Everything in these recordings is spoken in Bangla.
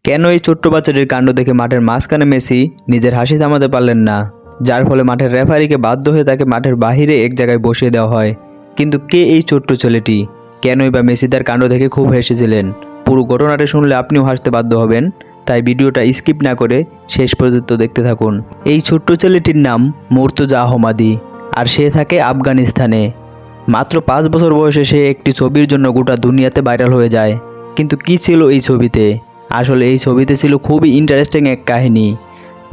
কেন এই ছোট্ট বাচ্চাটির কাণ্ড দেখে মাঠের মাঝখানে মেসি নিজের হাসি থামাতে পারলেন না, যার ফলে মাঠের রেফারিকে বাধ্য হয়ে তাকে মাঠের বাহিরে এক জায়গায় বসিয়ে দেওয়া হয়। কিন্তু কে এই ছোট্ট ছেলেটি? কেনই বা মেসি তার কাণ্ড দেখে খুব হেসেছিলেন? পুরো ঘটনাটা শুনলে আপনিও হাসতে বাধ্য হবেন, তাই ভিডিওটা স্কিপ না করে শেষ পর্যন্ত দেখতে থাকুন। এই ছোট্ট ছেলেটির নাম মুর্তজা আহমাদি, আর সে থাকে আফগানিস্তানে। মাত্র 5 বছর বয়সে সে একটি ছবির জন্য গোটা দুনিয়াতে ভাইরাল হয়ে যায়। কিন্তু কি ছিল এই ছবিতে? আসলে এই ছবিতে ছিল খুবই ইন্টারেস্টিং এক কাহিনী।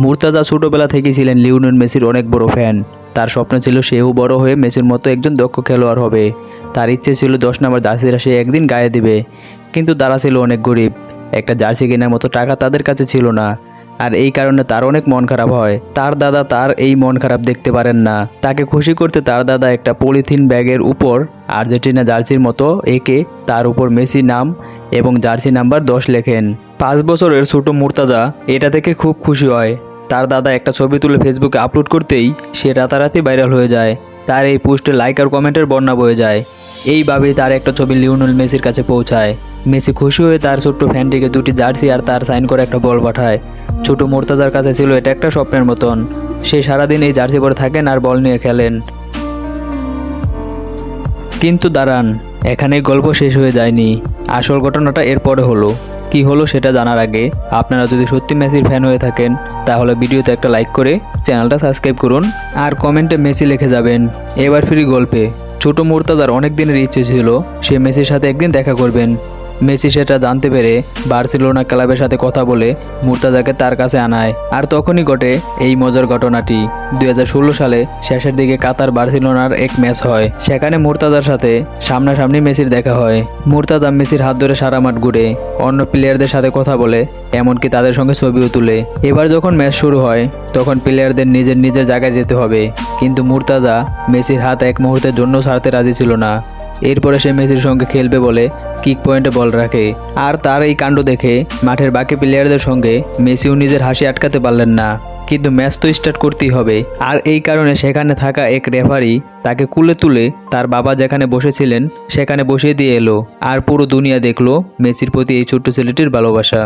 মুর্তজা ছোটোবেলা থেকেই ছিলেন লিওনেল মেসির অনেক বড় ফ্যান। তার স্বপ্ন ছিল সেও বড় হয়ে মেসির মতো একজন দক্ষ খেলোয়াড় হবে। তার ইচ্ছে ছিল 10 নম্বর জার্সিটা সে একদিন গায়ে দিবে। কিন্তু তারা ছিল অনেক গরিব, একটা জার্সি কেনার মতো টাকা তাদের কাছে ছিল না। আর এই কারণে তার অনেক মন খারাপ হয়। তার দাদা তার এই মন খারাপ দেখতে পারেন না। তাকে খুশি করতে তার দাদা একটা পলিথিন ব্যাগের উপর আর্জেন্টিনা জার্সির মতো এঁকে তার উপর মেসি নাম এবং জার্সি নাম্বার 10 লেখেন। 5 বছরের ছোট মুর্তজা এটা থেকে খুব খুশি হয়। তার দাদা একটা ছবি তুলে ফেসবুকে আপলোড করতেই সে রাতারাতি ভাইরাল হয়ে যায়। তার এই পোস্টে লাইক আর কমেন্টের বন্যা বয়ে যায়। এইভাবেই তার একটা ছবি লিওনেল মেসির কাছে পৌঁছায়। মেসি খুশি হয়ে তার ছোট্ট ফ্যানটিকে 2টি জার্সি আর তার সাইন করে একটা বল পাঠায়। ছোট মুর্তজার কাছে ছিল এটা একটা স্বপ্নের মতন। সে সারাদিন এই জার্সি পরে থাকেন আর বল নিয়ে খেলেন। কিন্তু দাঁড়ান, এখানেই গল্প শেষ হয়ে যায়নি। আসল ঘটনাটা এরপরে হলো। কি হলো সেটা জানার আগে আপনারা যদি সত্যি মেসির ফ্যান হয়ে থাকেন তাহলে ভিডিওতে একটা লাইক করে চ্যানেলটা সাবস্ক্রাইব করুন আর কমেন্টে মেসি লিখে যাবেন। এবার ফিরি গল্পে। ছোট মুর্তজার অনেক দিনের ইচ্ছে ছিল সে মেসির সাথে একদিন দেখা করবেন। মেসি সেটা জানতে পেরে বার্সেলোনা ক্লাবের সাথে কথা বলে মুর্তজাকে তার কাছে আনায়। আর তখনই ঘটে এই মজার ঘটনাটি। 2016 সালে শেষের দিকে কাতার বার্সেলোনার এক ম্যাচ হয়। সেখানে মুর্তজার সাথে সামনাসামনি মেসির দেখা হয়। মুর্তজা মেসির হাত ধরে সারা মাঠ ঘুরে, অন্য প্লেয়ারদের সাথে কথা বলে, এমনকি তাদের সঙ্গে ছবিও তুলে। এবার যখন ম্যাচ শুরু হয় তখন প্লেয়ারদের নিজের নিজের জায়গায় যেতে হবে, কিন্তু মুর্তজা মেসির হাত এক মুহূর্তের জন্য ছাড়তে রাজি ছিল না। এরপরে সে মেসির সঙ্গে খেলবে বলে কিক পয়েন্টে বল রাখে। আর তার এই কাণ্ড দেখে মাঠের বাকি প্লেয়ারদের সঙ্গে মেসিও নিজের হাসি আটকাতে পারলেন না। কিন্তু ম্যাচ তো স্টার্ট করতেই হবে। আর এই কারণে সেখানে থাকা এক রেফারি তাকে কুলে তুলে তার বাবা যেখানে বসেছিলেন সেখানে বসিয়ে দিয়ে এলো। আর পুরো দুনিয়া দেখলো মেসির প্রতি এই ছোট্ট ছেলেটির ভালোবাসা।